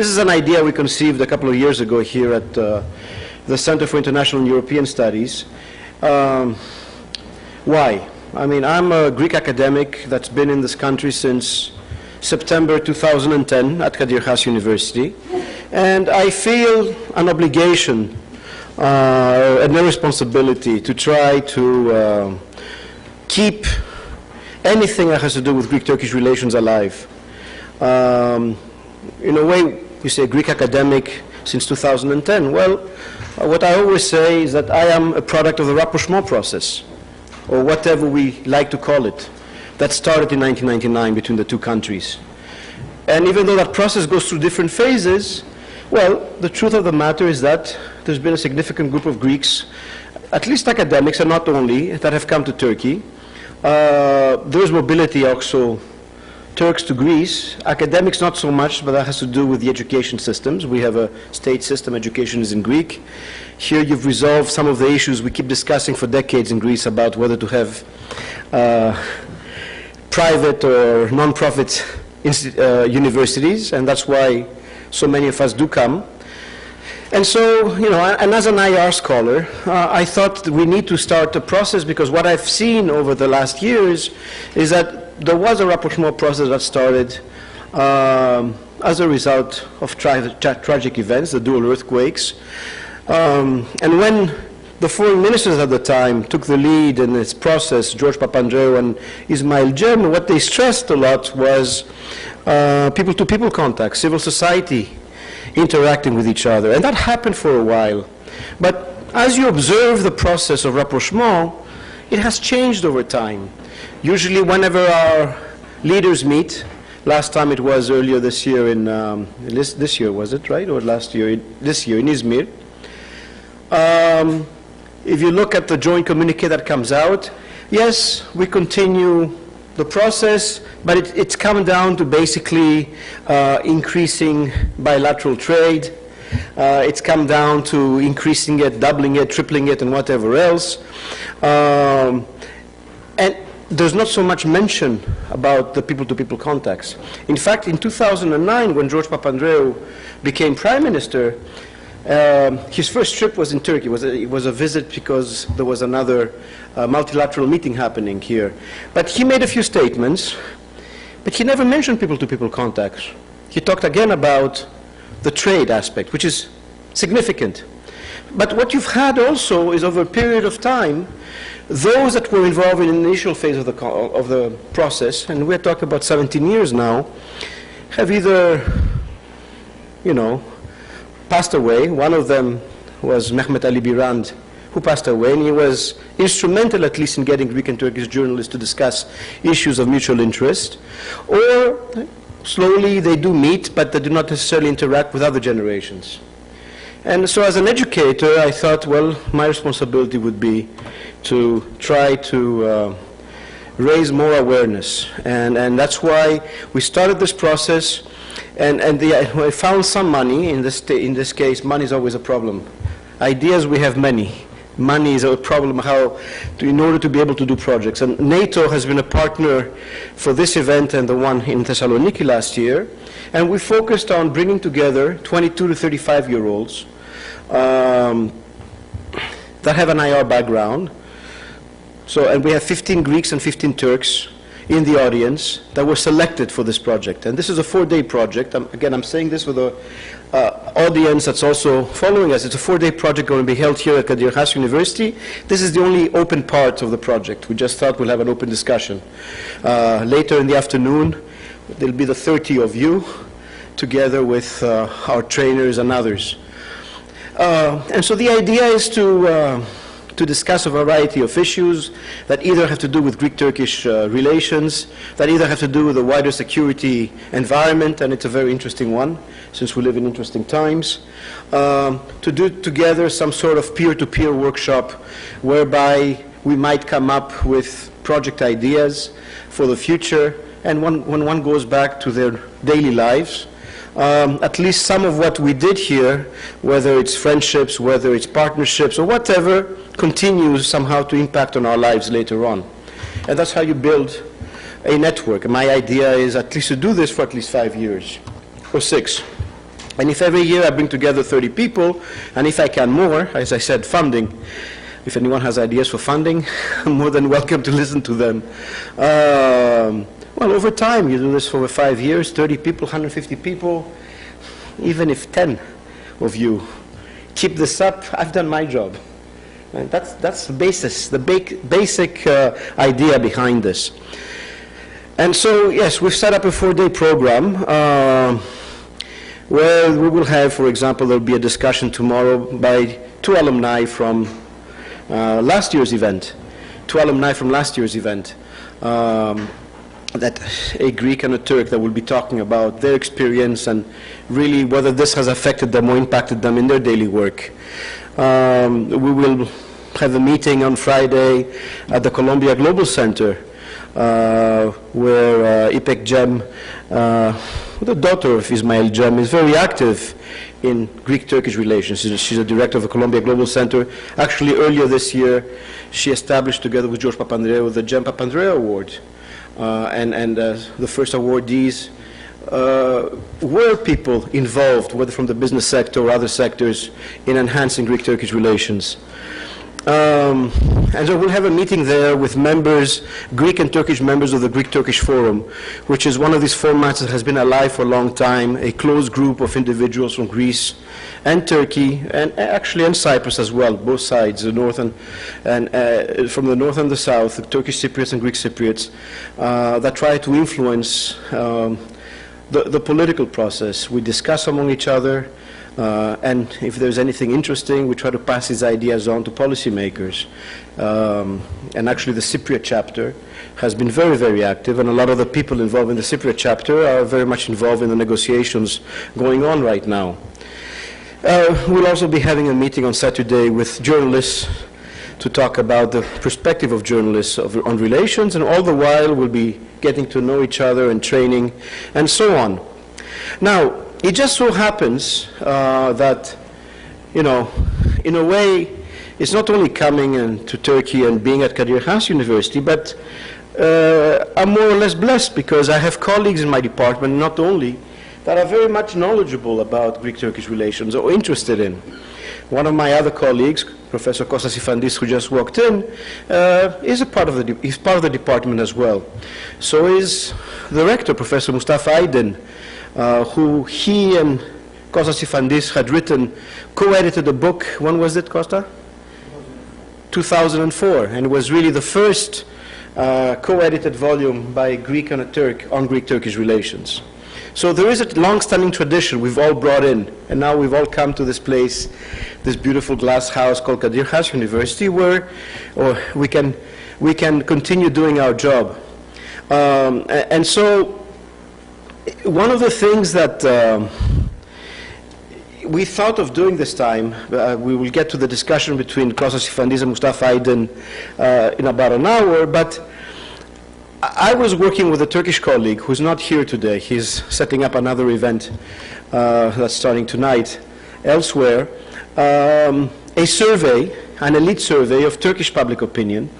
This is an idea we conceived a couple of years ago here at the Center for International and European Studies. Why? I mean, I'm a Greek academic that's been in this country since September 2010 at Kadir Has University, and I feel an obligation and a responsibility to try to keep anything that has to do with Greek-Turkish relations alive. In a way, you say Greek academic since 2010. Well, what I always say is that I am a product of the rapprochement process, or whatever we like to call it, that started in 1999 between the two countries. And even though that process goes through different phases, well, the truth of the matter is that there's been a significant group of Greeks, at least academics and not only, that have come to Turkey. There is mobility also, Turks to Greece, academics not so much, but that has to do with the education systems. We have a state system, education is in Greek. Here you've resolved some of the issues we keep discussing for decades in Greece about whether to have private or non-profit universities, and that's why so many of us do come. And so, you know, and as an IR scholar, I thought that we need to start a process, because what I've seen over the last years is that there was a rapprochement process that started as a result of tragic events, the dual earthquakes. And when the foreign ministers at the time took the lead in this process, George Papandreou and Ismail Cem, what they stressed a lot was people-to-people contact, civil society interacting with each other. And that happened for a while. But as you observe the process of rapprochement, it has changed over time. Usually whenever our leaders meet, last time it was earlier this year in, this year was it, right? Or last year, this year in Izmir. If you look at the joint communique that comes out, yes, we continue the process, but it's come down to basically increasing bilateral trade. It's come down to increasing it, doubling it, tripling it, and whatever else. And there's not so much mention about the people-to-people contacts. In fact, in 2009, when George Papandreou became prime minister, his first trip was in Turkey. It was a visit because there was another multilateral meeting happening here. But he made a few statements, but he never mentioned people-to-people contacts. He talked again about the trade aspect, which is significant. But what you've had also is, over a period of time, those that were involved in the initial phase of the process, and we're talking about 17 years now, have either, you know, passed away. One of them was Mehmet Ali Birand, who passed away, and he was instrumental, at least, in getting Greek and Turkish journalists to discuss issues of mutual interest. Or slowly they do meet, but they do not necessarily interact with other generations. And so as an educator, I thought, well, my responsibility would be to try to raise more awareness. And that's why we started this process. And I found some money. In this case, money is always a problem. Ideas, we have many. Money is a problem in order to be able to do projects. And NATO has been a partner for this event and the one in Thessaloniki last year. And we focused on bringing together 22 to 35-year-olds that have an IR background. So, and we have 15 Greeks and 15 Turks in the audience that were selected for this project. And this is a 4-day project. Again, I'm saying this with the audience that's also following us. It's a 4-day project going to be held here at Kadir Has University. This is the only open part of the project. We just thought we'll have an open discussion. Later in the afternoon, there'll be the 30 of you together with our trainers and others. And so the idea is to discuss a variety of issues that either have to do with Greek-Turkish relations, that either have to do with the wider security environment, and it's a very interesting one, since we live in interesting times, to do together some sort of peer-to-peer workshop whereby we might come up with project ideas for the future, and when one goes back to their daily lives, at least some of what we did here, whether it's friendships, whether it's partnerships, or whatever, continues somehow to impact on our lives later on. And that's how you build a network. And my idea is at least to do this for at least 5 years, or 6. And if every year I bring together 30 people, and if I can more, as I said, funding, if anyone has ideas for funding, I'm more than welcome to listen to them. Well, over time, you do this for over 5 years, 30 people, 150 people, even if 10 of you keep this up, I've done my job. And that's the basis, the basic idea behind this. And so, yes, we've set up a 4-day program where we will have, for example, there will be a discussion tomorrow by 2 alumni from last year's event. 2 alumni from last year's event. That a Greek and a Turk that will be talking about their experience and really whether this has affected them or impacted them in their daily work. We will have a meeting on Friday at the Columbia Global Center where Ipek Cem, the daughter of Ismail Cem, is very active in Greek-Turkish relations. She's a director of the Columbia Global Center. Actually, earlier this year, she established together with George Papandreou the Cem Papandreou Award. And the first awardees were people involved, whether from the business sector or other sectors, in enhancing Greek-Turkish relations. And so we'll have a meeting there with members, Greek and Turkish members of the Greek-Turkish Forum, which is one of these formats that has been alive for a long time, a close group of individuals from Greece and Turkey, and actually in Cyprus as well, both sides, the north and from the north and the south, the Turkish Cypriots and Greek Cypriots, that try to influence the political process. We discuss among each other, and if there's anything interesting, we try to pass these ideas on to policymakers. And actually the Cypriot chapter has been very, very active, and a lot of the people involved in the Cypriot chapter are very much involved in the negotiations going on right now. We'll also be having a meeting on Saturday with journalists to talk about the perspective of journalists on relations, and all the while we'll be getting to know each other and training and so on. Now, it just so happens that, you know, in a way, it's not only coming to Turkey and being at Kadir Has University, but I'm more or less blessed because I have colleagues in my department, not only, that are very much knowledgeable about Greek-Turkish relations or interested in. One of my other colleagues, Professor Kostas Ifandis, who just walked in, is part of the department as well. So is the rector, Professor Mustafa Aydin, who he and Kostas Ifandis had written, co-edited a book. When was it, Costa? 2004, and it was really the first co-edited volume by a Greek and a Turk on Greek-Turkish relations. So there is a long-standing tradition we've all brought in, and now we've all come to this place, this beautiful glass house called Kadir Has University, where we can continue doing our job. And so one of the things that we thought of doing this time, we will get to the discussion between Kostas Ifandis and Mustafa Aydin in about an hour, but I was working with a Turkish colleague who's not here today. He's setting up another event that's starting tonight elsewhere, a survey, an elite survey of Turkish public opinion,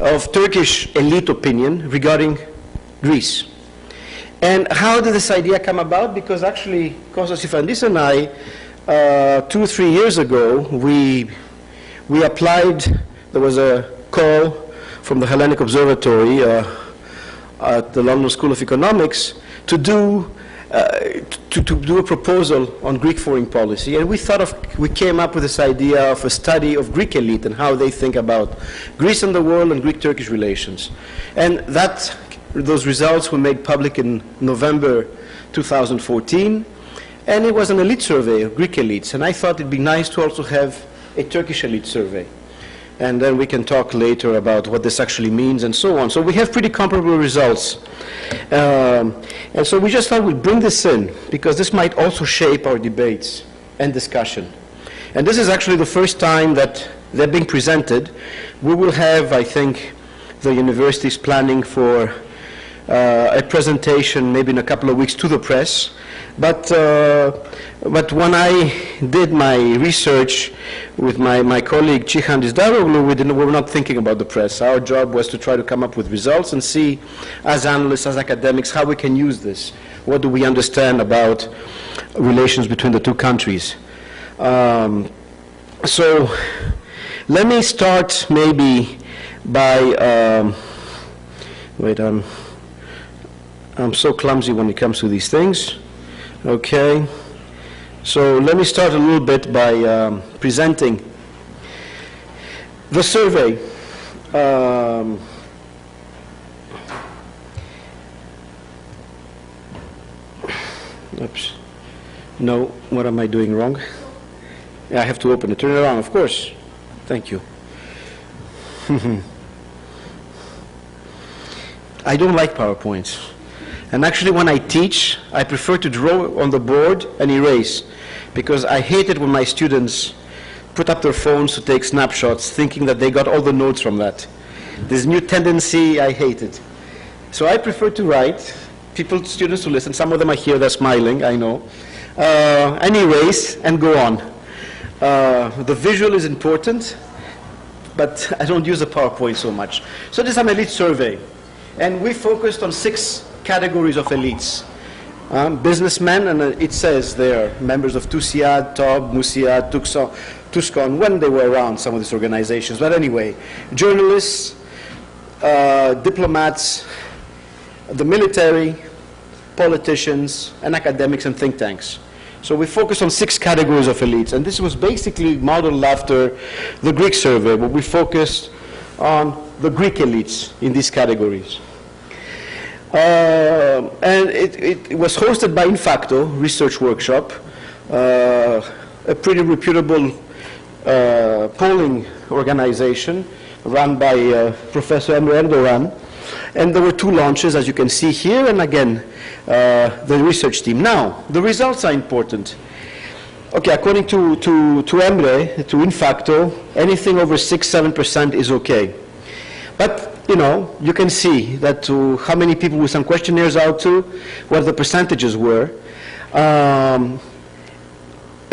of Turkish elite opinion regarding Greece. And how did this idea come about? Because actually, Kostas Ifandis and I, 2 or 3 years ago, we applied. There was a call from the Hellenic Observatory at the London School of Economics to do a proposal on Greek foreign policy, and we came up with this idea of a study of Greek elite and how they think about Greece and the world and Greek-Turkish relations. And those results were made public in November 2014, and it was an elite survey of Greek elites, and I thought it'd be nice to also have a Turkish elite survey. And then we can talk later about what this actually means and so on. So we have pretty comparable results. And so we just thought we'd bring this in, because this might also shape our debates and discussion. And this is actually the first time that they're being presented. We will have, I think, the university's planning for a presentation maybe in a couple of weeks to the press But when I did my research with my colleague Cihan Daroglu, we were not thinking about the press. Our job was to try to come up with results and see, as analysts, as academics, how we can use this. What do we understand about relations between the two countries? So let me start maybe by, wait, I'm so clumsy when it comes to these things. Okay, so let me start a little bit by presenting the survey. Oops. No, what am I doing wrong? Yeah, I have to open it. Turn it around, of course. Thank you. I don't like PowerPoints. And actually, when I teach, I prefer to draw on the board and erase, because I hate it when my students put up their phones to take snapshots, thinking that they got all the notes from that. This new tendency, I hate it. So I prefer to write, students to listen. Some of them are here, they're smiling, I know. And erase and go on. The visual is important, but I don't use the PowerPoint so much. So this is an elite survey, and we focused on 6 categories of elites. Businessmen, and it says there, members of TUSIAD, TOB, MUSIAD, TUSCON, when they were around, some of these organizations. But anyway, journalists, diplomats, the military, politicians, and academics and think tanks. So we focused on 6 categories of elites, and this was basically modeled after the Greek survey, but we focused on the Greek elites in these categories. And it was hosted by Infacto Research Workshop, a pretty reputable polling organization run by Professor Emre Erdogan. And there were 2 launches, as you can see here, and again, the research team. Now, the results are important. Okay, according to Emre, to Infacto, anything over 6-7% is okay. But you know, you can see that to how many people we sent questionnaires out to, what the percentages were. And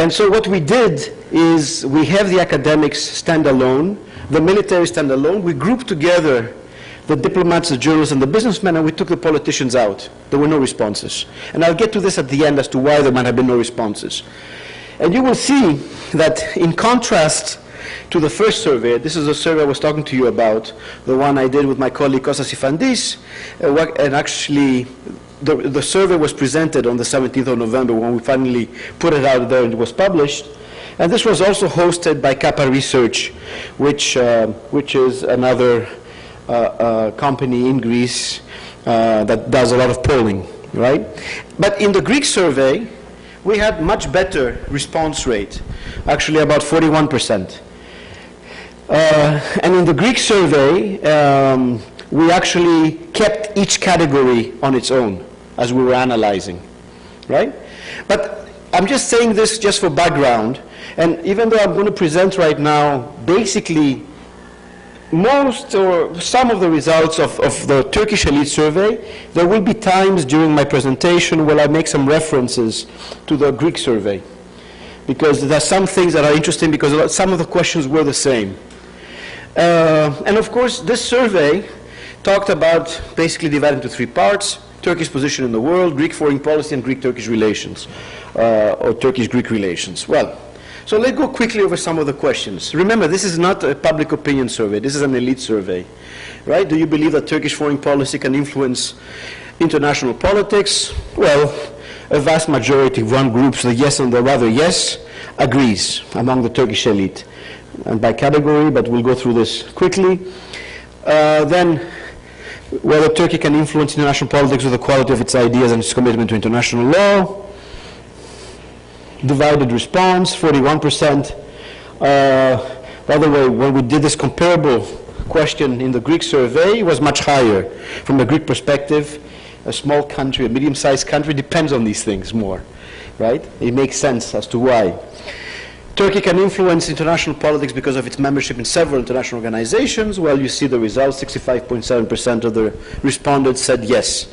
so what we did is we have the academics stand alone, the military stand alone. We grouped together the diplomats, the journalists, and the businessmen, and we took the politicians out. There were no responses. And I'll get to this at the end as to why there might have been no responses. And you will see that in contrast to the first survey, this is the survey I was talking to you about, the one I did with my colleague Kostas Ifandis, and actually the survey was presented on the 17th of November when we finally put it out there and it was published. And this was also hosted by Kappa Research, which is another company in Greece that does a lot of polling, right? But in the Greek survey, we had much better response rate, actually about 41%. And in the Greek survey, we actually kept each category on its own as we were analyzing, right? But I'm just saying this just for background, and even though I'm going to present right now basically most or some of the results of the Turkish elite survey, there will be times during my presentation where I make some references to the Greek survey, because there are some things that are interesting because some of the questions were the same. And of course, this survey talked about basically divided into 3 parts: Turkey's position in the world, Greek foreign policy, and Greek-Turkish relations, or Turkish-Greek relations. Well, so let's go quickly over some of the questions. Remember, this is not a public opinion survey. This is an elite survey, right? Do you believe that Turkish foreign policy can influence international politics? Well, a vast majority, one group, the yes and the rather yes, agrees among the Turkish elite. And by category, but we'll go through this quickly. Then, whether Turkey can influence international politics with the quality of its ideas and its commitment to international law. Divided response, 41%. By the way, when we did this comparable question in the Greek survey, it was much higher. From the Greek perspective, a small country, a medium-sized country, depends on these things more, right? It makes sense as to why. Turkey can influence international politics because of its membership in several international organizations. Well, you see the results, 65.7% of the respondents said yes,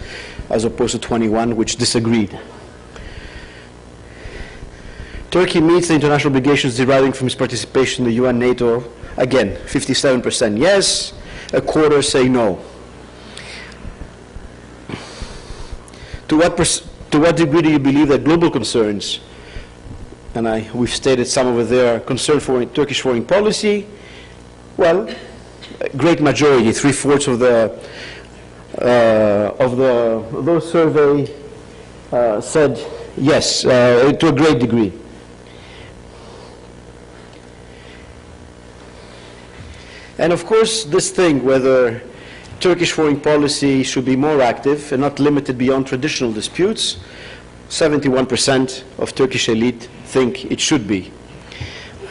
as opposed to 21% which disagreed. Turkey meets the international obligations deriving from its participation in the UN, NATO. Again, 57% yes, a quarter say no. To what degree do you believe that global concerns, and we've stated some over there, concern for Turkish foreign policy? Well, a great majority, 3/4 of those surveyed said yes, to a great degree. And of course, this thing, whether Turkish foreign policy should be more active and not limited beyond traditional disputes, 71% of Turkish elite think it should be.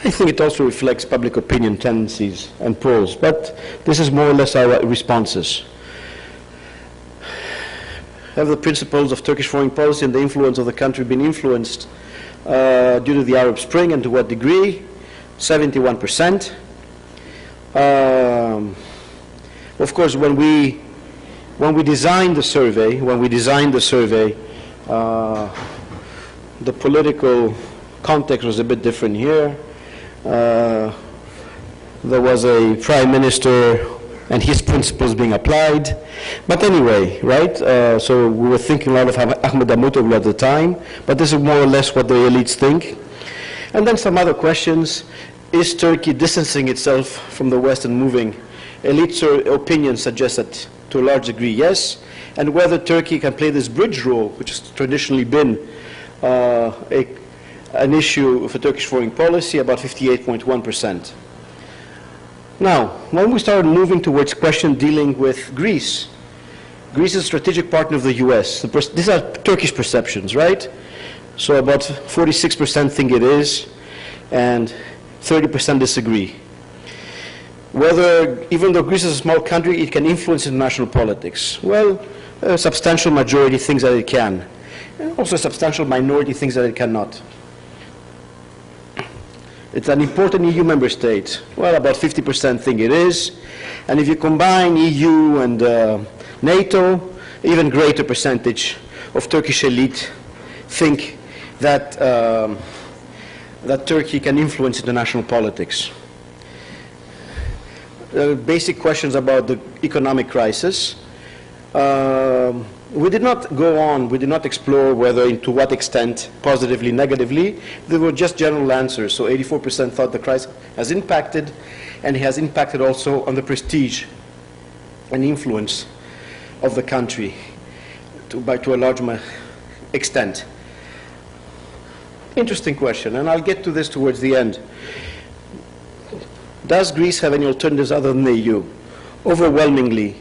I think it also reflects public opinion tendencies and polls, but this is more or less our responses. Have the principles of Turkish foreign policy and the influence of the country been influenced due to the Arab Spring, and to what degree? 71%. Of course, when we designed the survey, the political context was a bit different here. There was a prime minister and his principles being applied. But anyway, right? So we were thinking a lot of Ahmed Davutoğlu at the time, but this is more or less what the elites think. And then some other questions. Is Turkey distancing itself from the West and moving? Elite opinions suggest that to a large degree, yes. And whether Turkey can play this bridge role, which has traditionally been an issue for Turkish foreign policy, about 58.1%. Now, when we started moving towards questions dealing with Greece, Greece is a strategic partner of the US. These are Turkish perceptions, right? So about 46% think it is, and 30% disagree. Whether, even though Greece is a small country, it can influence international politics. Well, a substantial majority thinks that it can. And also a substantial minority thinks that it cannot. It's an important EU member state. Well, about 50% think it is. And if you combine EU and NATO, even greater percentage of Turkish elite think that that Turkey can influence international politics. Basic questions about the economic crisis. We did not go on, we did not explore whether and to what extent, positively, negatively. There were just general answers. So 84% thought the crisis has impacted, and it has impacted also on the prestige and influence of the country to a large extent. Interesting question, and I'll get to this towards the end. Does Greece have any alternatives other than the EU? Overwhelmingly,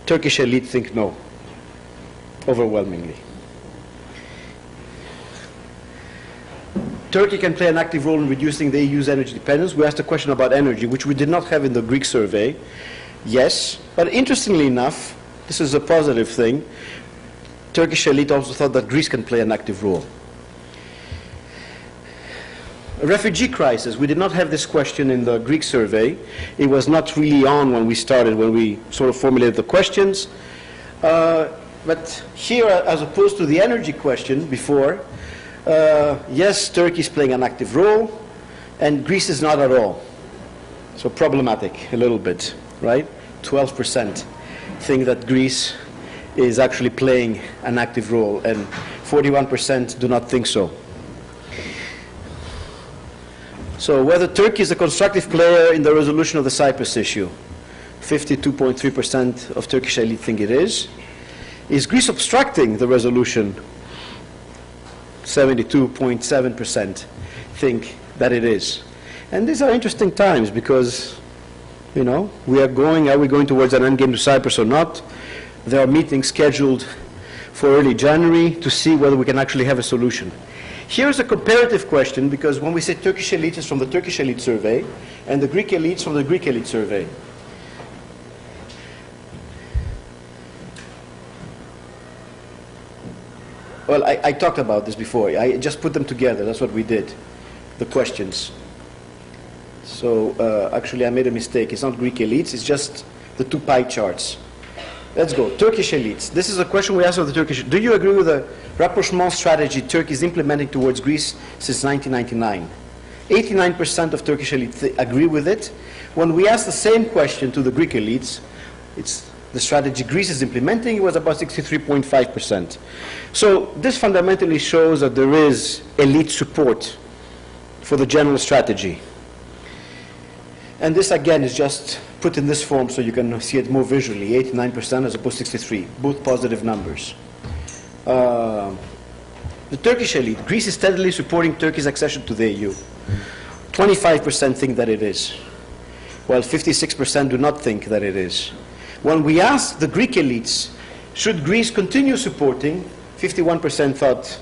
Turkish elite think no. Overwhelmingly. Turkey can play an active role in reducing the EU's energy dependence. We asked a question about energy, which we did not have in the Greek survey. Yes, but interestingly enough, this is a positive thing, Turkish elite also thought that Greece can play an active role. A refugee crisis, we did not have this question in the Greek survey. It was not really on when we started, when we sort of formulated the questions. But here, as opposed to the energy question before, yes, Turkey is playing an active role, and Greece is not at all. So problematic a little bit, right? 12% think that Greece is actually playing an active role, and 41% do not think so. So whether Turkey is a constructive player in the resolution of the Cyprus issue, 52.3% of Turkish elite think it is. Is Greece obstructing the resolution? 72.7% think that it is. And these are interesting times because, you know, are we going towards an endgame to Cyprus or not? There are meetings scheduled for early January to see whether we can actually have a solution. Here's a comparative question, because when we say Turkish elite, it's from the Turkish elite survey, and the Greek elites from the Greek elite survey. Well, I talked about this before. I just put them together. That's what we did, the questions. So actually I made a mistake. It's not Greek elites, it's just the two pie charts. Let's go. Turkish elites. This is a question we asked of the Turkish. Do you agree with the rapprochement strategy Turkey is implementing towards Greece since 1999? 89% of Turkish elites agree with it. When we asked the same question to the Greek elites, it's the strategy Greece is implementing, it was about 63.5%. So this fundamentally shows that there is elite support for the general strategy. And this again is just put in this form so you can see it more visually, 89% as opposed to 63, both positive numbers. The Turkish elite, Greece is steadily supporting Turkey's accession to the EU. 25% think that it is, while 56% do not think that it is. When we asked the Greek elites, should Greece continue supporting, 51% thought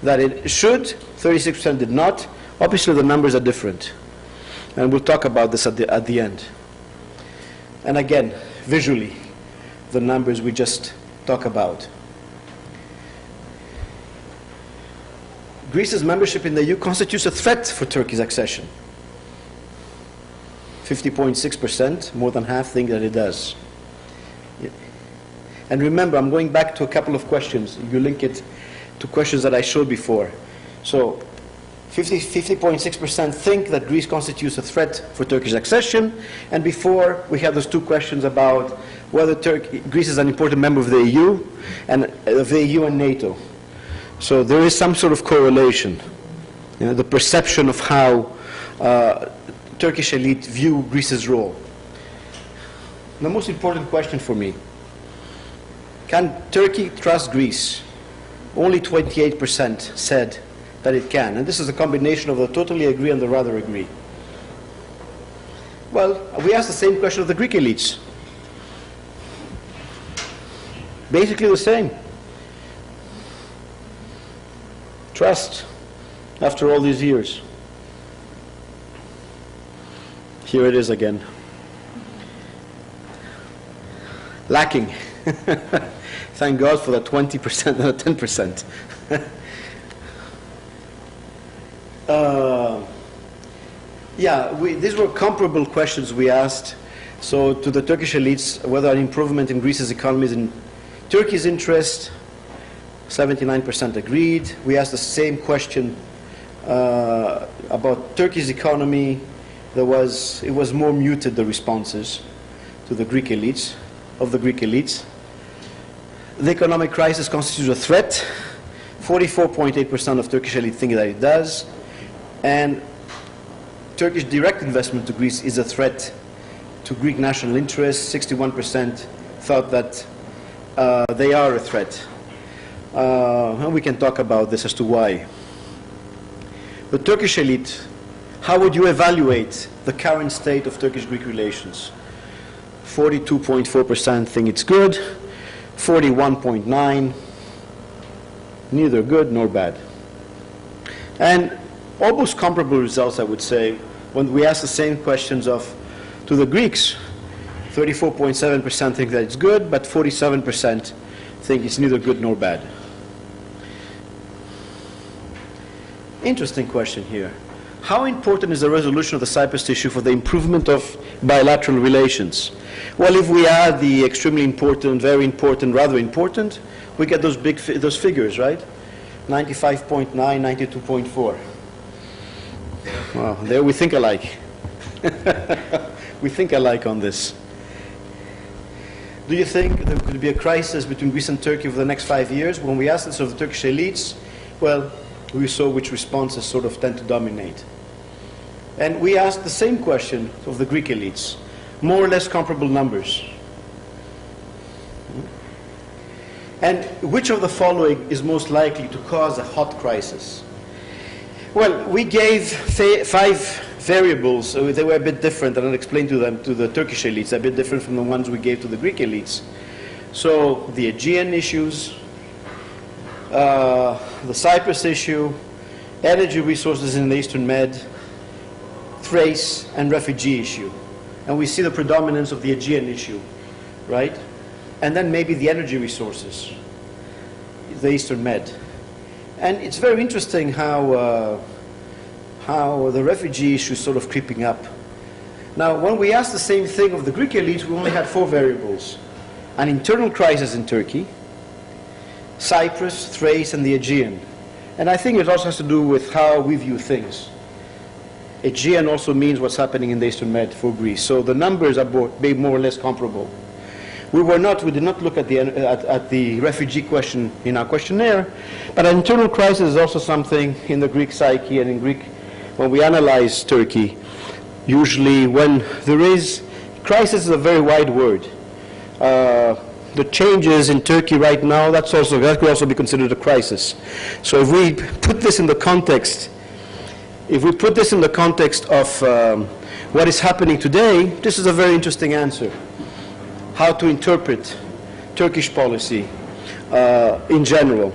that it should, 36% did not. Obviously the numbers are different. And we'll talk about this at the end. And again, visually, the numbers we just talk about. Greece's membership in the EU constitutes a threat for Turkey's accession. 50.6%, more than half think that it does. And remember, I'm going back to a couple of questions. You link it to questions that I showed before. So 50.6% think that Greece constitutes a threat for Turkish accession. And before, we had those two questions about whether Greece is an important member of the EU and NATO. So there is some sort of correlation. You know, the perception of how Turkish elite view Greece's role. The most important question for me: can Turkey trust Greece? Only 28% said that it can. And this is a combination of the totally agree and the rather agree. Well, we asked the same question of the Greek elites. Basically the same. Trust after all these years. Here it is again. Lacking. Thank God for the 20% and the 10%. These were comparable questions we asked. So to the Turkish elites, whether an improvement in Greece's economy is in Turkey's interest, 79% agreed. We asked the same question about Turkey's economy. It was more muted, the responses to the Greek elites, of the Greek elites. The economic crisis constitutes a threat. 44.8% of Turkish elite think that it does. And Turkish direct investment to Greece is a threat to Greek national interests. 61% thought that they are a threat. And we can talk about this as to why. The Turkish elite, how would you evaluate the current state of Turkish-Greek relations? 42.4% think it's good. 41.9%, neither good nor bad. And almost comparable results, I would say, when we ask the same questions to the Greeks. 34.7% think that it's good, but 47% think it's neither good nor bad. Interesting question here. How important is the resolution of the Cyprus issue for the improvement of bilateral relations? Well, if we add the extremely important, very important, rather important, we get those those figures, right? 95.9, 92.4. Well, there we think alike. We think alike on this. Do you think there could be a crisis between Greece and Turkey over the next 5 years? When we asked this of the Turkish elites, well, we saw which responses sort of tend to dominate. And we asked the same question of the Greek elites, more or less comparable numbers. And which of the following is most likely to cause a hot crisis? Well, we gave 5 variables. So they were a bit different, and I'll explain to the Turkish elites, a bit different from the ones we gave to the Greek elites. So the Aegean issues, the Cyprus issue, energy resources in the Eastern Med, Thrace, and refugee issue. And we see the predominance of the Aegean issue, right? And then maybe the energy resources, the Eastern Med. And it's very interesting how the refugee issue is sort of creeping up. Now, when we asked the same thing of the Greek elites, we only had 4 variables. an internal crisis in Turkey, Cyprus, Thrace, and the Aegean. And I think it also has to do with how we view things. Aegean also means what's happening in the Eastern Med for Greece. So the numbers are more or less comparable. We did not look at the refugee question in our questionnaire, but an internal crisis is also something in the Greek psyche and in Greek, when we analyze Turkey, usually when there is, crisis is a very wide word. The changes in Turkey right now, that could also be considered a crisis. So if we put this in the context, of what is happening today, this is a very interesting answer. How to interpret Turkish policy in general.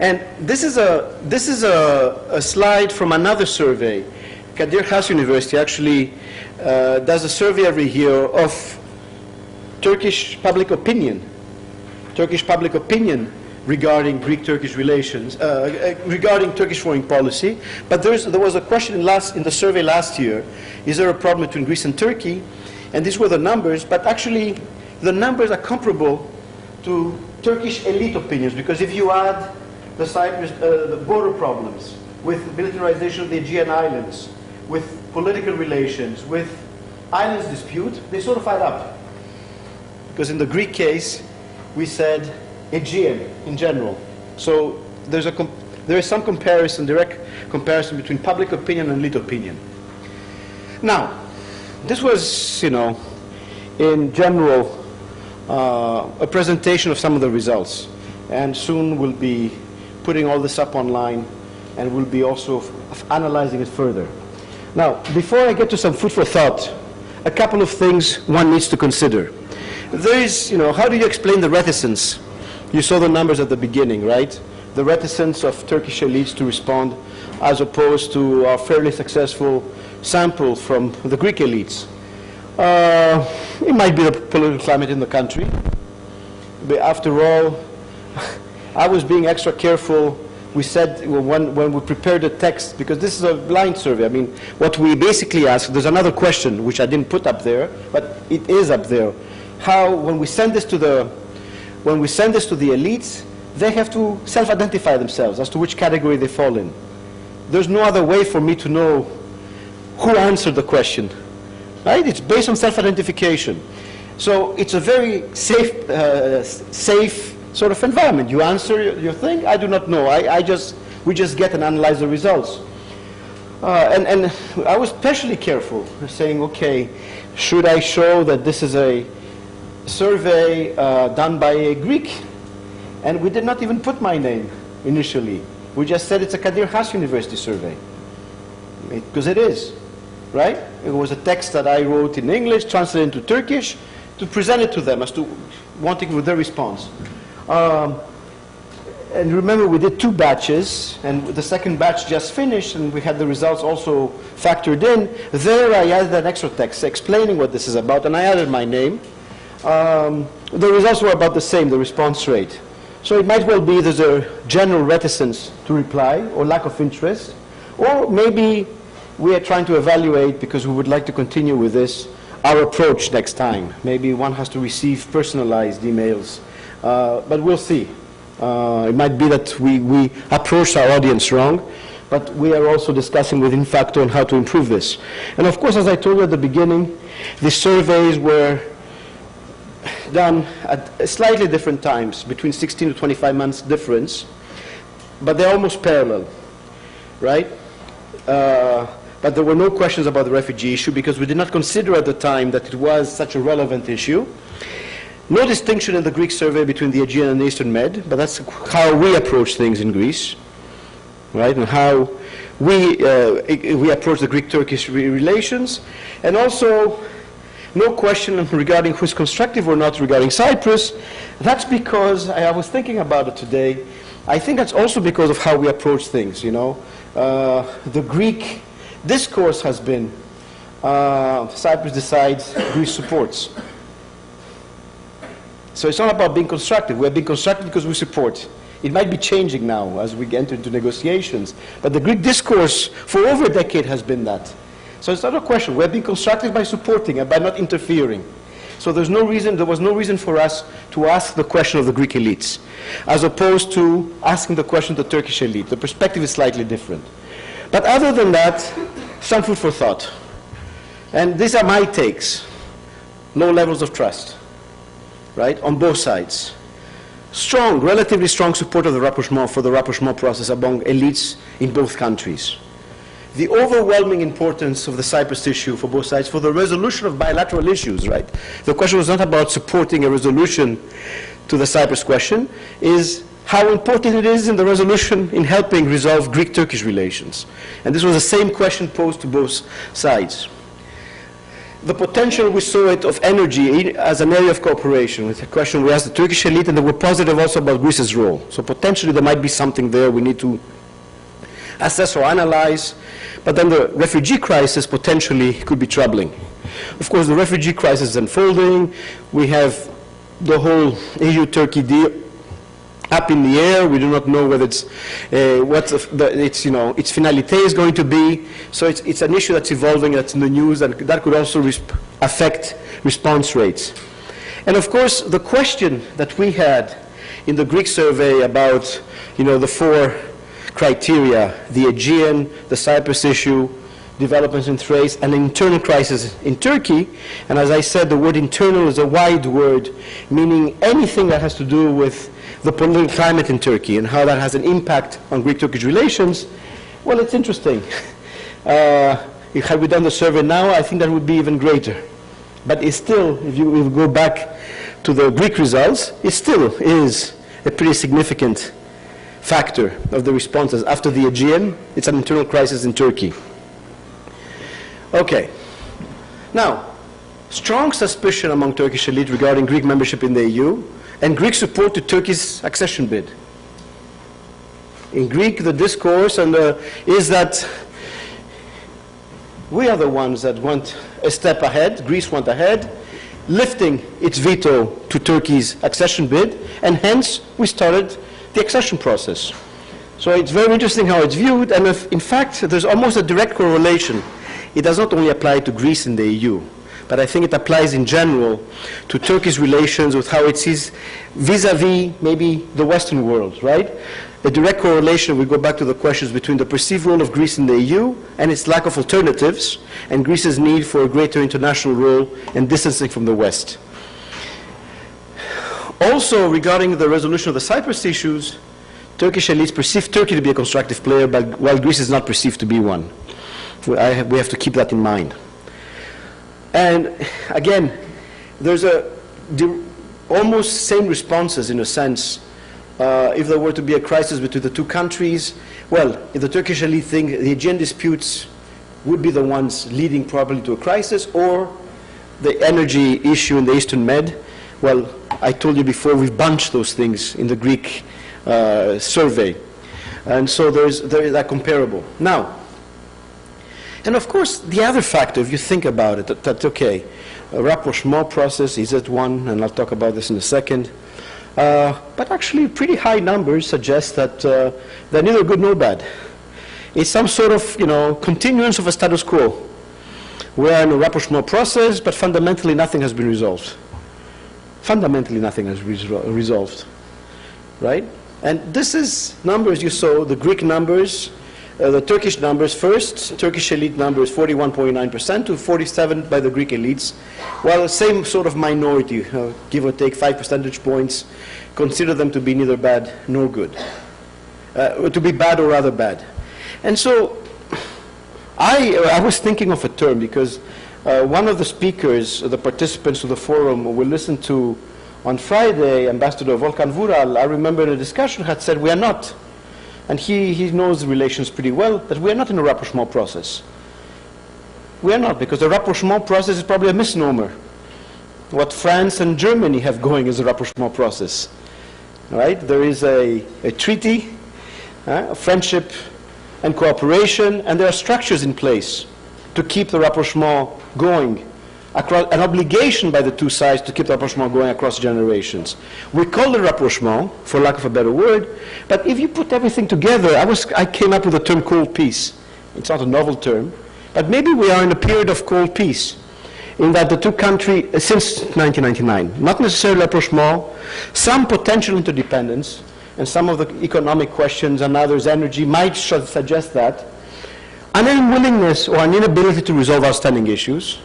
And this is a slide from another survey. Kadir Has University actually does a survey every year of Turkish public opinion regarding Greek-Turkish relations, regarding Turkish foreign policy. But there was a question in the survey last year: is there a problem between Greece and Turkey? And these were the numbers, but actually the numbers are comparable to Turkish elite opinions, because if you add the Cyprus, the border problems, with militarization of the Aegean Islands, with political relations, with islands dispute, they sort of add up. Because in the Greek case, we said Aegean in general. So there is some comparison, direct comparison between public opinion and elite opinion. Now, this was, in general, a presentation of some of the results. And soon we'll be putting all this up online, and we'll be also analyzing it further. Now, before I get to some food for thought, a couple of things one needs to consider. There is, how do you explain the reticence? You saw the numbers at the beginning, right? The reticence of Turkish elites to respond, as opposed to a fairly successful sample from the Greek elites. It might be the political climate in the country. But after all, I was being extra careful. We said when we prepared the text, because this is a blind survey. I mean, what we basically ask, there's another question which I didn't put up there, but it is up there. How, when we send this to the elites, they have to self-identify themselves as to which category they fall in. There's no other way for me to know who answered the question, right? It's based on self-identification. So it's a very safe sort of environment. You answer your thing, I do not know. We just get and analyze the results. And I was especially careful, saying, okay, should I show that this is a survey done by a Greek? And we did not even put my name initially. We just said it's a Kadir Has University survey. Because it is, right? It was a text that I wrote in English, translated into Turkish, to present it to them as to wanting with their response. And remember, we did 2 batches, and the second batch just finished, and we had the results also factored in. There I added an extra text explaining what this is about, and I added my name. The results were about the same, the response rate. So it might well be there's a general reticence to reply, or lack of interest, or maybe we are trying to evaluate, because we would like to continue with this, our approach next time. Maybe one has to receive personalized emails, but we'll see. It might be that we approached our audience wrong, but we are also discussing with Infacto on how to improve this. And of course, as I told you at the beginning, the surveys were done at slightly different times, between 16 to 25 months difference, but they're almost parallel, right? But there were no questions about the refugee issue, because we did not consider at the time that it was such a relevant issue. No distinction in the Greek survey between the Aegean and the Eastern Med, but that's how we approach things in Greece, right? And how we approach the Greek-Turkish relations. And also, no question regarding who's constructive or not regarding Cyprus. That's because, I was thinking about it today, I think that's also because of how we approach things, The Greek discourse has been, Cyprus decides, Greece supports. So it's not about being constructive. We're being constructive because we support. It might be changing now as we enter into negotiations, but the Greek discourse for over a decade has been that. So it's not a question. We're being constructive by supporting and by not interfering. So there was no reason for us to ask the question of the Greek elites, as opposed to asking the question of the Turkish elite. The perspective is slightly different. But other than that, some food for thought. And these are my takes. Low levels of trust, right, on both sides. Strong, relatively strong support of the rapprochement for the rapprochement process among elites in both countries. The overwhelming importance of the Cyprus issue for both sides for the resolution of bilateral issues, right? The question was not about supporting a resolution to the Cyprus question, is how important it is in the resolution in helping resolve Greek-Turkish relations. And this was the same question posed to both sides. The potential, we saw it, of energy as an area of cooperation. With a question we asked the Turkish elite, and they were positive also about Greece's role. So potentially there might be something there we need to assess or analyze. But then the refugee crisis potentially could be troubling. Of course, the refugee crisis is unfolding. We have the whole EU-Turkey deal up in the air. We do not know whether it's what its finalité is going to be. So it's an issue that's evolving, that's in the news, and that could also affect response rates. And of course, the question that we had in the Greek survey about the four criteria: the Aegean, the Cyprus issue, developments in Thrace, and an internal crisis in Turkey. And as I said, the word internal is a wide word, meaning anything that has to do with the political climate in Turkey and how that has an impact on Greek-Turkish relations. Well, it's interesting. Had we done the survey now, I think that would be even greater. But it's still, if you go back to the Greek results, it still is a pretty significant factor of the responses. After the Aegean, it's an internal crisis in Turkey. Okay. Now, strong suspicion among Turkish elite regarding Greek membership in the EU and Greek support to Turkey's accession bid. In Greek, the discourse is that we are the ones that want a step ahead, Greece went ahead, lifting its veto to Turkey's accession bid, and hence we started the accession process. So it's very interesting how it's viewed, and in fact, there's almost a direct correlation. It does not only apply to Greece and the EU, but I think it applies in general to Turkey's relations with how it sees vis-a-vis maybe the Western world, right? A direct correlation, we go back to the questions between the perceived role of Greece in the EU and its lack of alternatives, and Greece's need for a greater international role and distancing from the West. Also, regarding the resolution of the Cyprus issues, Turkish elites perceive Turkey to be a constructive player, but while Greece is not perceived to be one. We have to keep that in mind. And again, there's almost same responses in a sense. If there were to be a crisis between the two countries, well, if the Turkish elite think the Aegean disputes would be the ones leading probably to a crisis, or the energy issue in the Eastern Med, well, I told you before, we've bunched those things in the Greek survey. And so there is that comparable. Now, and of course, the other factor, if you think about it, that okay, a rapprochement process is at one, and I'll talk about this in a second. But actually, pretty high numbers suggest that they're neither good nor bad. It's some sort of, continuance of a status quo. We're in a rapprochement process, but fundamentally nothing has been resolved. Fundamentally nothing has resolved, right? And this is numbers you saw, the Greek numbers, the Turkish numbers first. Turkish elite numbers 41.9% to 47% by the Greek elites, while the same sort of minority, give or take 5 percentage points, consider them to be neither bad nor good, to be bad or rather bad. And so I was thinking of a term, because one of the speakers, the participants of the forum we listened to on Friday, Ambassador Volkan Vural, I remember in a discussion, had said we are not. And he knows the relations pretty well, that we are not in a rapprochement process. We are not, because the rapprochement process is probably a misnomer. What France and Germany have going is a rapprochement process. Right? There is a treaty, a friendship and cooperation, and there are structures in place to keep the rapprochement going, an obligation by the two sides to keep the rapprochement going across generations. We call it rapprochement, for lack of a better word, but if you put everything together, I came up with the term cold peace. It's not a novel term, but maybe we are in a period of cold peace. in that the two countries, since 1999, not necessarily rapprochement, some potential interdependence, and some of the economic questions and others, energy, might suggest that, an unwillingness or an inability to resolve outstanding issues.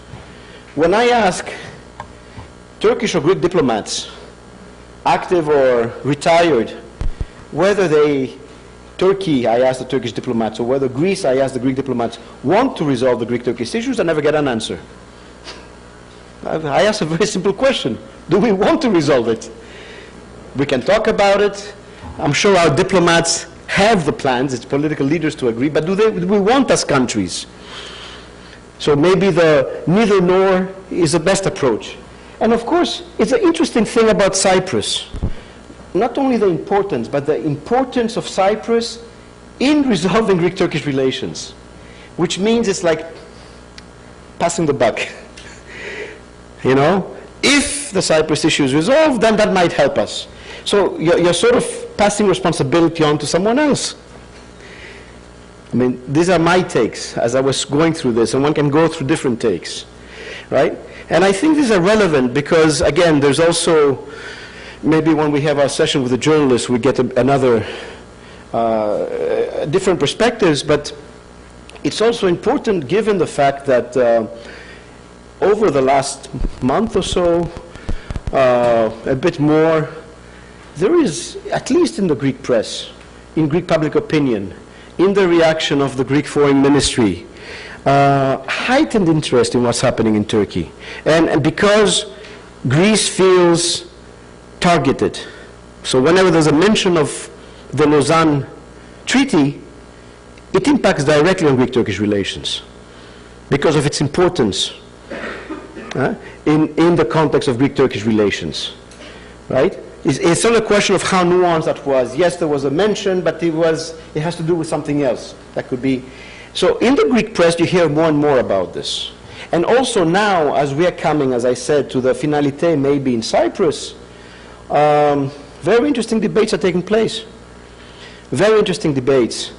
When I ask Turkish or Greek diplomats, active or retired, whether Turkey, I ask the Turkish diplomats, or whether Greece, I ask the Greek diplomats, want to resolve the Greek-Turkish issues, I never get an answer. I ask a very simple question. Do we want to resolve it? We can talk about it. I'm sure our diplomats have the plans. It's political leaders to agree. But do we want as countries? So maybe the neither nor is the best approach. And of course, it's an interesting thing about Cyprus. Not only the importance, but the importance of Cyprus in resolving Greek-Turkish relations, which means it's like passing the buck. You know, if the Cyprus issue is resolved, then that might help us. So you're sort of passing responsibility on to someone else. I mean, these are my takes as I was going through this, and one can go through different takes, right? And I think these are relevant because, again, there's also, maybe when we have our session with the journalists, we get another different perspectives, but it's also important given the fact that over the last month or so, a bit more, there is, at least in the Greek press, in Greek public opinion, in the reaction of the Greek Foreign Ministry, heightened interest in what's happening in Turkey. And because Greece feels targeted. So whenever there's a mention of the Lausanne Treaty, it impacts directly on Greek-Turkish relations because of its importance in the context of Greek-Turkish relations, right? It's not a question of how nuanced that was. Yes, there was a mention, but it has to do with something else. That could be. So in the Greek press, you hear more and more about this. And also now, as we are coming, as I said, to the finalité maybe in Cyprus, very interesting debates are taking place. Very interesting debates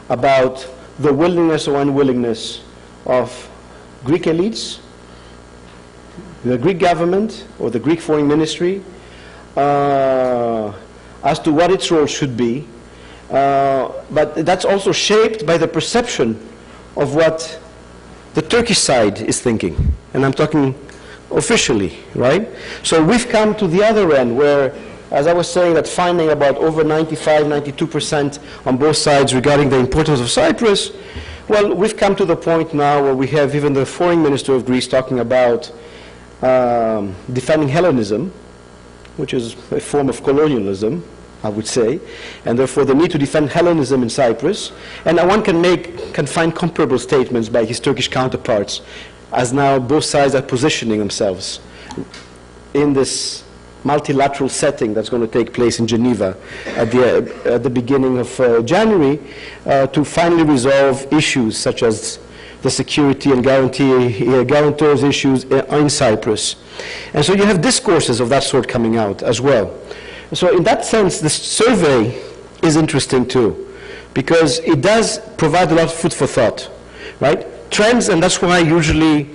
about the willingness or unwillingness of Greek elites, the Greek government, or the Greek Foreign Ministry, as to what its role should be, but that's also shaped by the perception of what the Turkish side is thinking, and I'm talking officially, right? So we've come to the other end where, as I was saying, that finding about over 95, 92% on both sides regarding the importance of Cyprus, well, we've come to the point now where we have even the foreign minister of Greece talking about defending Hellenism, which is a form of colonialism, I would say, and therefore the need to defend Hellenism in Cyprus. And one can find comparable statements by his Turkish counterparts, as now both sides are positioning themselves in this multilateral setting that's going to take place in Geneva at the beginning of January to finally resolve issues such as the security and guarantors issues in Cyprus. And so you have discourses of that sort coming out as well. So in that sense, this survey is interesting too, because it does provide a lot of food for thought, right? Trends, and that's why usually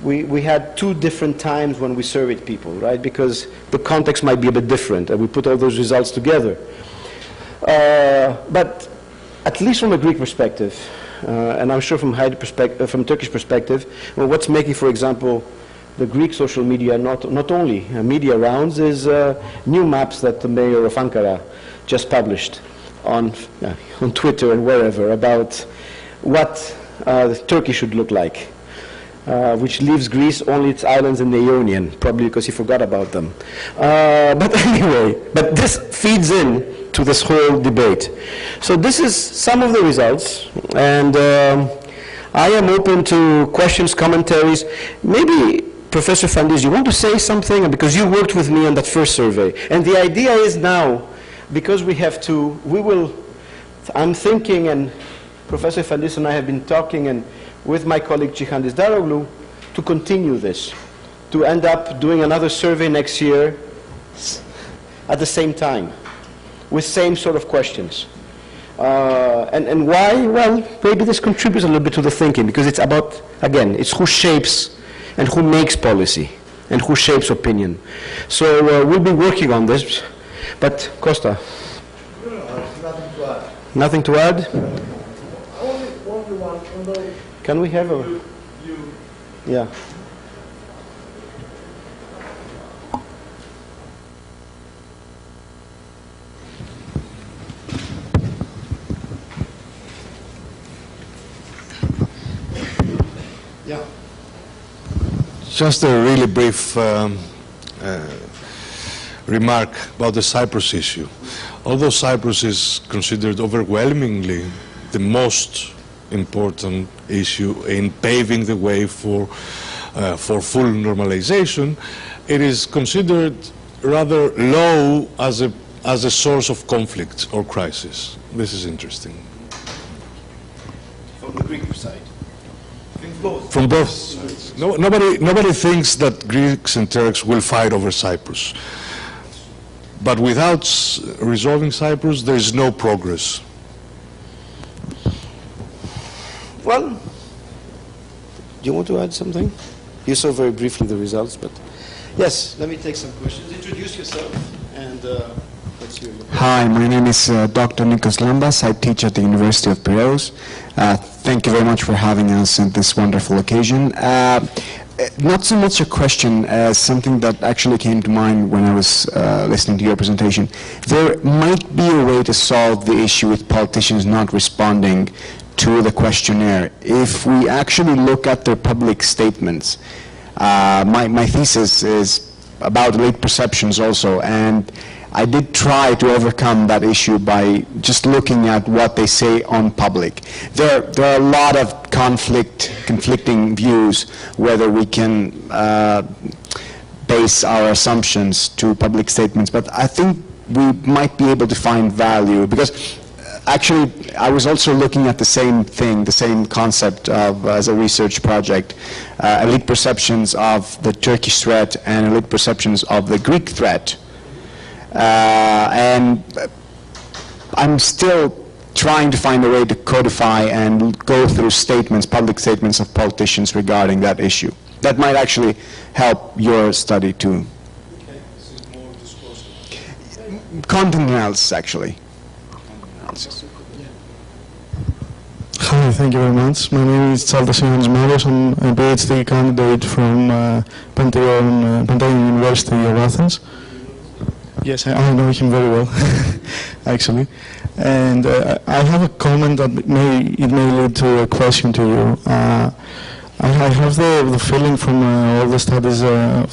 we had two different times when we surveyed people, right? Because the context might be a bit different, and we put all those results together. But at least from a Greek perspective, and I'm sure from Turkish perspective, well, what's making, for example, the Greek social media not only media rounds is new maps that the mayor of Ankara just published on Twitter and wherever about what Turkey should look like, which leaves Greece only its islands in the Ionian, probably because he forgot about them. But anyway, but this feeds in to this whole debate. So this is some of the results, and I am open to questions, commentaries. Maybe Professor Fandis, you want to say something? Because you worked with me on that first survey. And the idea is now, because we have to, I'm thinking, and Professor Fandis and I have been talking, and with my colleague Cihandis Daroglu, to continue this, to end up doing another survey next year at the same time, with same sort of questions. And why? Well, maybe this contributes a little bit to the thinking, because it's about, again, it's who shapes and who makes policy and who shapes opinion. So we'll be working on this. But Costa? Nothing to add. Nothing to add? Only one, although Can we have a... Yeah. Yeah. Just a really brief remark about the Cyprus issue. Although Cyprus is considered overwhelmingly the most important issue in paving the way for full normalization, it is considered rather low as a source of conflict or crisis. This is interesting. From the Greek side. From both sides. Nobody thinks that Greeks and Turks will fight over Cyprus. But without resolving Cyprus, there is no progress. Well, do you want to add something? You saw very briefly the results, but... Yes, Let me take some questions. Introduce yourself and let's hear your... Hi, my name is Dr. Nikos Lambas. I teach at the University of Piraeus. Thank you very much for having us on this wonderful occasion. Not so much a question as something that actually came to mind when I was listening to your presentation. There might be a way to solve the issue with politicians not responding to the questionnaire. If we actually look at their public statements, my thesis is about elite perceptions also, and I did try to overcome that issue by just looking at what they say on public. There are a lot of conflicting views whether we can base our assumptions to public statements, but I think we might be able to find value, because actually I was also looking at the same thing, the same concept of, as a research project, elite perceptions of the Turkish threat and elite perceptions of the Greek threat. And I'm still trying to find a way to codify and go through statements, public statements of politicians regarding that issue. That might actually help your study too. Okay, this is more disclosure. Content analysis, actually. Hi, thank you very much. My name is Chaltas Marios. I'm a PhD candidate from Pantheon University of Athens. Yes, I know him very well, actually. And I have a comment that may lead to a question to you. I have the feeling from all the studies,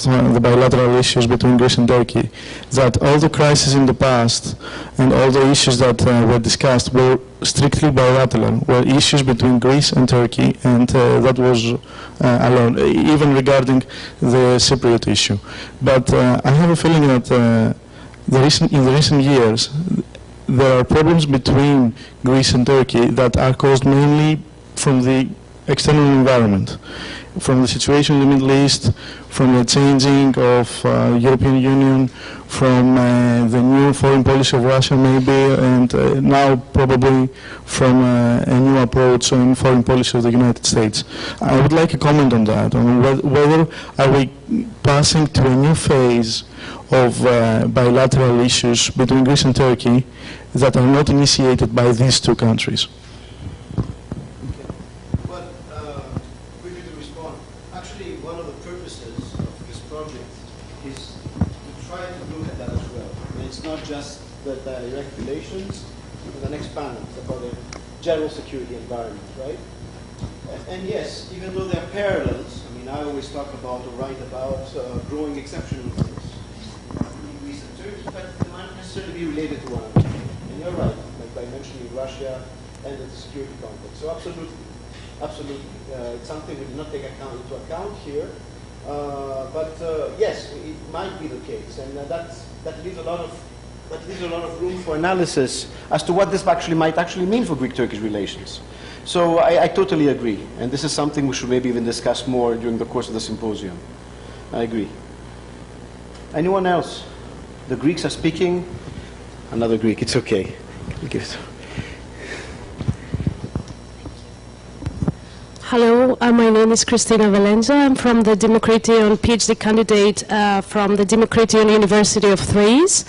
from the bilateral issues between Greece and Turkey, that all the crises in the past and all the issues that were discussed were strictly bilateral, were issues between Greece and Turkey, and that was alone, even regarding the Cypriot issue. But I have a feeling that in the recent years, there are problems between Greece and Turkey that are caused mainly from the external environment, from the situation in the Middle East, from the changing of European Union, from the new foreign policy of Russia maybe, and now probably from a new approach in foreign policy of the United States. I would like a comment on that, on whether are we passing to a new phase of bilateral issues between Greece and Turkey that are not initiated by these two countries. The direct relations and then expand about the general security environment, right? And yes, even though there are parallels, I mean, I always talk about or write about growing exceptionalisms in Greece and Turkey, but they might not necessarily be related to one another. And you're right, like by mentioning Russia and the security context. So absolutely, it's something we did not take into account here. But yes, it might be the case, and that leaves a lot of room for analysis as to what this might actually mean for Greek-Turkish relations. So I totally agree, and this is something we should maybe even discuss more during the course of the symposium. I agree. Anyone else? The Greeks are speaking. Another Greek, it's okay. Hello, my name is Cristina Valenza. I'm from the Dimitrios PhD candidate from the Dimitrios University of Thrace,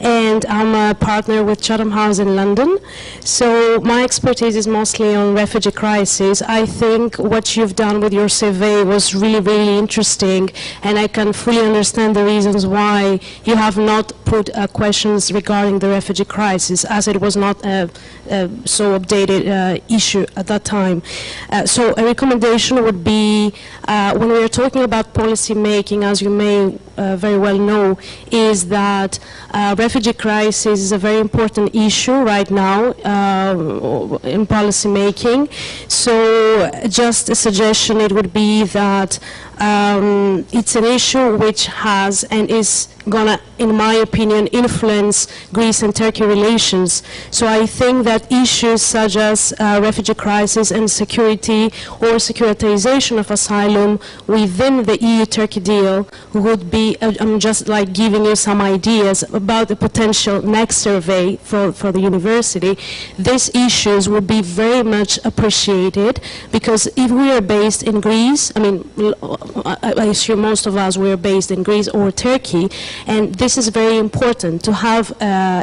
and I'm a partner with Chatham House in London. So my expertise is mostly on refugee crisis. I think what you've done with your survey was really, really interesting, and I can fully understand the reasons why you have not put questions regarding the refugee crisis, as it was not a so updated issue at that time. So a recommendation would be, when we are talking about policy making, as you may very well know, is that refugee crisis is a very important issue right now in policy making. So just a suggestion, it would be that it's an issue which has and is gonna, in my opinion, influence Greece and Turkey relations. So I think that issues such as refugee crisis and security or securitization of asylum within the EU-Turkey deal would be, I'm just like giving you some ideas about the potential next survey for the university. These issues would be very much appreciated, because if we are based in Greece, I mean, I assume most of us were based in Greece or Turkey, and this is very important to have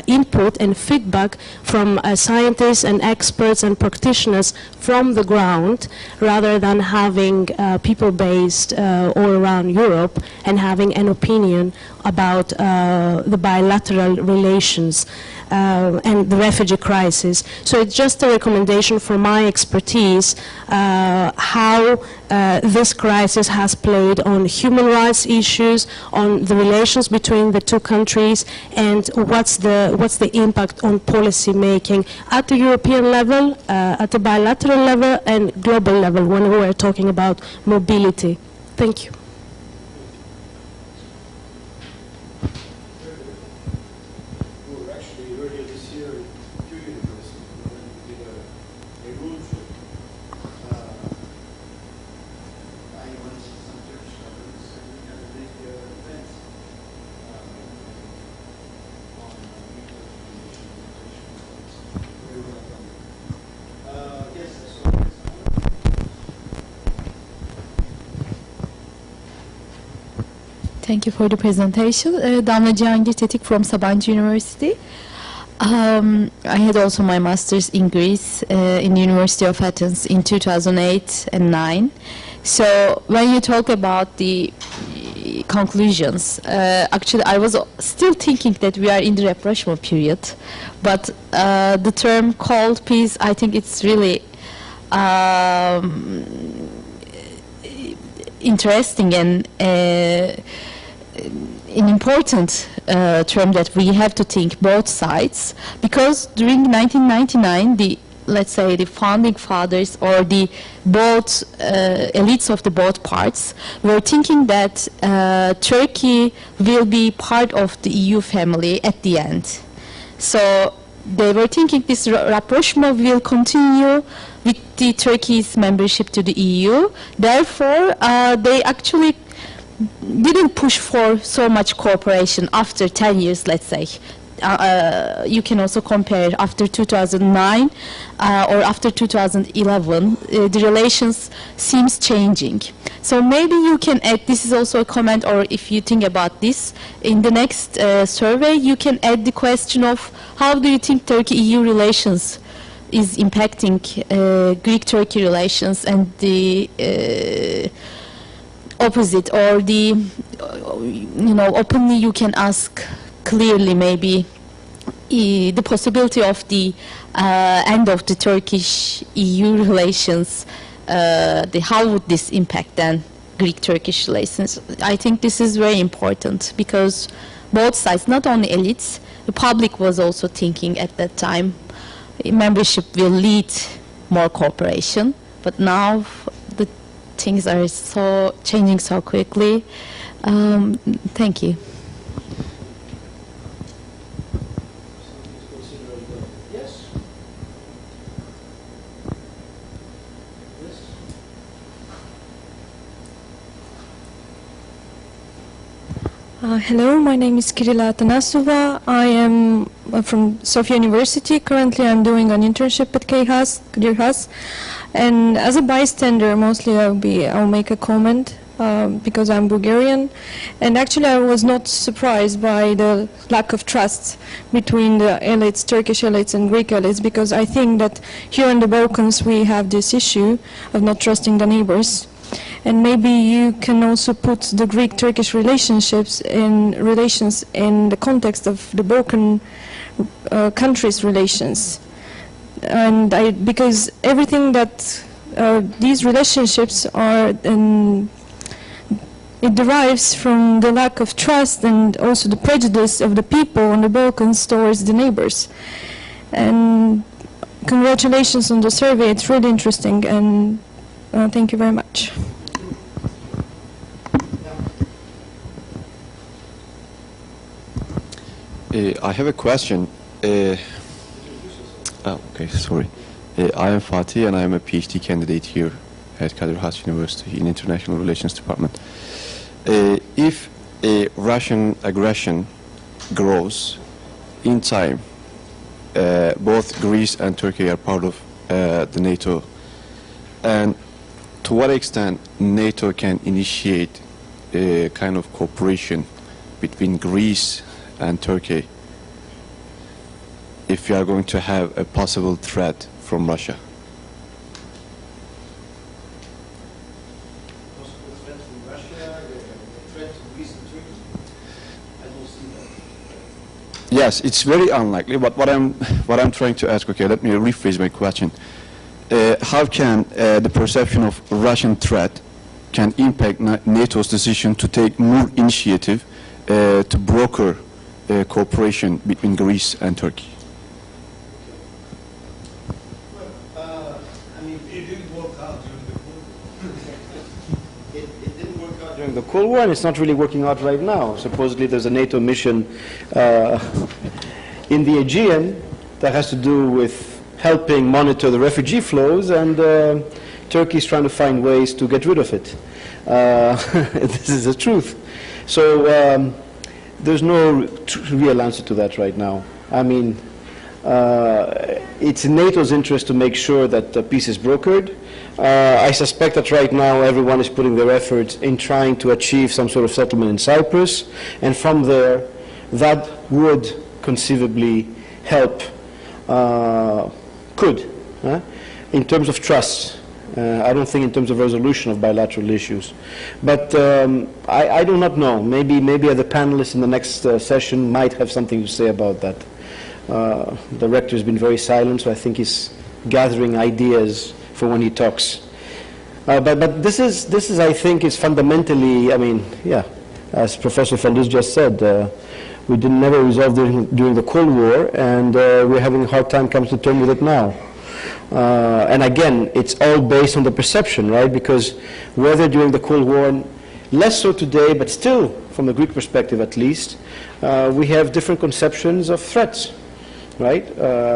input and feedback from scientists and experts and practitioners from the ground, rather than having people based all around Europe and having an opinion about the bilateral relations and the refugee crisis. So it's just a recommendation from my expertise how this crisis has played on human rights issues, on the relations between the two countries, and what's the impact on policy making at the European level, at the bilateral level, and global level when we're talking about mobility. Thank you. Thank you for the presentation. Damla Cihangir Tetik from Sabancı University. I had also my master's in Greece in the University of Athens in 2008 and 2009. So when you talk about the conclusions, actually I was still thinking that we are in the rapprochement period, but the term cold peace, I think it's really interesting and an important term that we have to think both sides, because during 1999, let's say the founding fathers or the both elites of the both parts were thinking that Turkey will be part of the EU family at the end. So they were thinking this rapprochement will continue with the Turkey's membership to the EU. Therefore, they actually didn't push for so much cooperation after 10 years, let's say. You can also compare after 2009 or after 2011, the relations seems changing. So maybe you can add, this is also a comment, or if you think about this, in the next survey, you can add the question of how do you think Turkey-EU relations is impacting Greek-Turkey relations, and the opposite, or the, openly you can ask clearly maybe the possibility of the end of the Turkish-EU relations, how would this impact then Greek-Turkish relations? I think this is very important, because both sides, not only elites, the public was also thinking at that time membership will lead more cooperation, but now the things are so changing so quickly. Thank you. Hello, my name is Kirila Atanasova. I am from Sofia University. Currently, I'm doing an internship at KHAS. And as a bystander, mostly I'll make a comment because I'm Bulgarian. And actually I was not surprised by the lack of trust between the elites, Turkish elites and Greek elites, because I think that here in the Balkans we have this issue of not trusting the neighbors. And maybe you can also put the Greek-Turkish relations in the context of the Balkan countries' relations. And because everything that these relationships are, it derives from the lack of trust and also the prejudice of the people on the Balkans towards the neighbors. And congratulations on the survey, it's really interesting, and thank you very much. I have a question. Okay, sorry. I am Fatih and I am a PhD candidate here at Kadir Has University in International Relations Department. If a Russian aggression grows in time, both Greece and Turkey are part of the NATO, and to what extent NATO can initiate a kind of cooperation between Greece and Turkey if we are going to have a possible threat from Russia? Possible threat from Russia, a threat to Greece and Turkey? I don't see that. Yes, it's very unlikely, but what I'm trying to ask, okay, let me rephrase my question. How can the perception of Russian threat can impact NATO's decision to take more initiative to broker cooperation between Greece and Turkey? Well, I mean, it didn't work out during the Cold War. It didn't work out during the Cold War, and it's not really working out right now. Supposedly there's a NATO mission in the Aegean that has to do with helping monitor the refugee flows, and Turkey is trying to find ways to get rid of it. This is the truth. So there's no real answer to that right now. I mean, it's in NATO's interest to make sure that peace is brokered. I suspect that right now everyone is putting their efforts in trying to achieve some sort of settlement in Cyprus, and from there, that would conceivably help, in terms of trust. I don't think in terms of resolution of bilateral issues. But I do not know. Maybe the panelists in the next session might have something to say about that. The rector has been very silent, so I think he's gathering ideas for when he talks. But this is, I think, is fundamentally, I mean, yeah, as Professor Feliz just said, we never resolved during the Cold War, and we're having a hard time coming to terms with it now. And again, it's all based on the perception, right? Because whether during the Cold War, less so today, but still, from a Greek perspective at least, we have different conceptions of threats, right?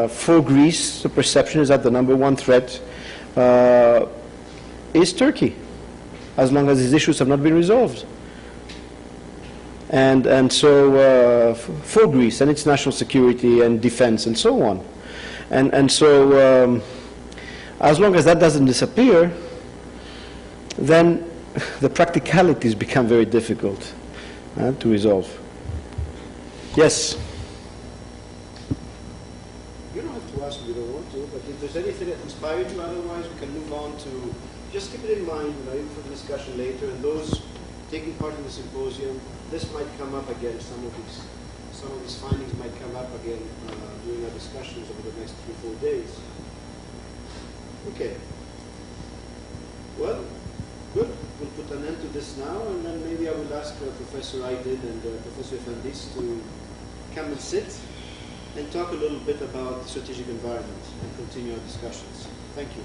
For Greece, the perception is that the number one threat is Turkey, as long as these issues have not been resolved. And so for Greece and its national security and defense and so on. And so as long as that doesn't disappear, then the practicalities become very difficult to resolve. Yes? You don't have to ask if you don't want to, but if there's anything that inspired you, otherwise we can move on to, just keep it in mind, even for the discussion later, and those taking part in the symposium, this might come up again, some of these findings might come up again during our discussions over the next 3-4 days. Okay. Well, good. We'll put an end to this now, and then maybe I will ask Professor Aydin and Professor Efendis to come and sit and talk a little bit about the strategic environment and continue our discussions. Thank you.